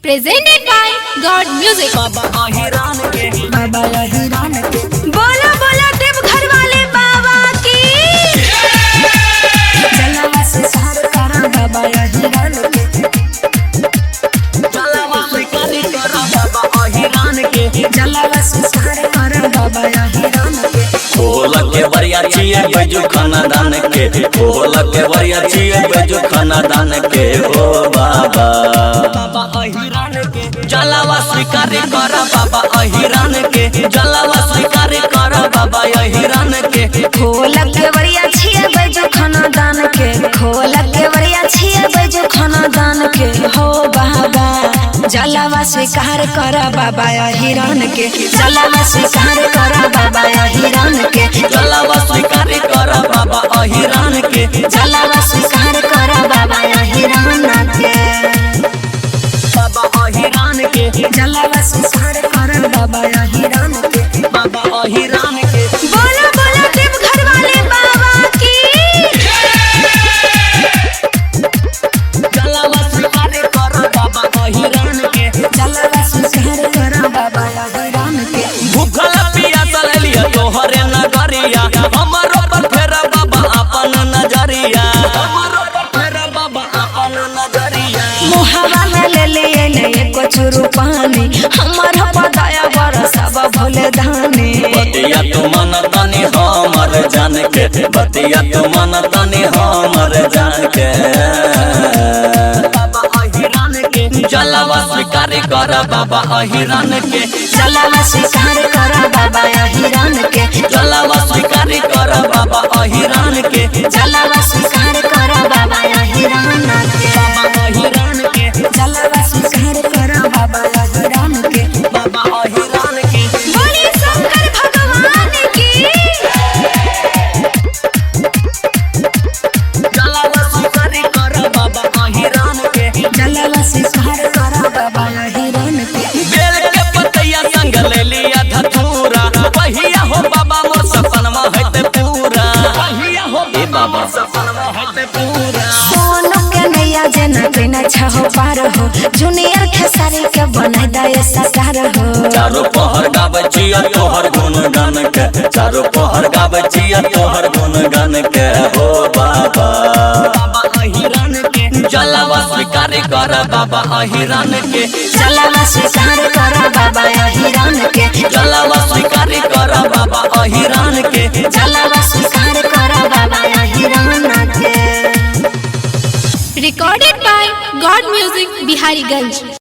Presented by God Music। बाबा अहिरान के बोला बोला देवघर वाले बाबा की। जलवा से सार करा बाबा अहिरान के जलवा से करी करा बाबा अहिरान के जलवा से सार करा बाबा अहिरान के खोल के बरिया छिए बजू खाना दान के खोल के बरिया छिए बजू खाना दान के हो बाबा बाबा अहिरान के जलवा स्वीकार करा बाबा अहिरान के जलवा स्वीकार करा बाबा अहिरान के खोल के बरिया छिए बैजो खाना दान के खोल के बरिया छिए बैजो खाना दान के हो बाबा जलवा स्वीकार कर बाबा अहिरान के जलवा स्वीकार कर बाबा अहिरान के जलवा स्वीकार करा बाबा अहिरान के जलवा स्वीकार कर बाबा अहिरान के बाबा अहिरान के जलवा स्वीकार कर बाबा अहिरान के बाबा अहिरान के बोला बोला देवघर वाले बाबा की। जलवा स्वीकार करा बाबा अहिरान के जलवा स्वीकार कर बाबा अहिरान के भूखल पियासल लिया तोहरे नगरिया हमरो पर फेरा बाबा अपन नजरिया हमरो पर फेरा बाबा अपन नजरिया मुहावा में ले लिए नहीं कुछ पानी हमारा पदाया बरसा भोले धानी बतिया तू मन तनी हमर जान के बतिया तू मन तनी हमर जान के बाबा अहिरान के जलवा स्वीकार करा बाबा अहिरान के जलवा स्वीकार कर बाबा अहिरान के जलवा स्वीकार करा बाबा अहिरान के जलवा स्वीकार कर बाबा अहिरान के बाबा अहिरान के जलवा स्वीकार कर बाबा अहिरान के बाबा अहिरान के बोले शंकर भगवान की। जलवा स्वीकार करा बाबा अहिरान के जलवा स्वीकार कर बाबा अहिरान के बेल के पतैया संग ले लिया धतूरा पहिया हो बाबा मोर सपनमा हते पूरा पहिया हो ए बाबा सपनमा हते पूरा सोनू के नैया जना बिना छहो पार हो जूनियर खेसारी के बनाई दे सकार हो चारों पहर गावे छिए तोहर गुण गान के चारों पहर गावे छिए तोहर गुण गान के हो बाबा बाबा अहिरान के जलवा स्वीकार कर बाबा अहिरान के जलवा स्वीकार कर बाबा अहिरान के जलवा स्वीकार कर बाबा अहिरान के जलवा स्वीकार कर बाबा अहिरान के। Recorded by God Music Bihariganj।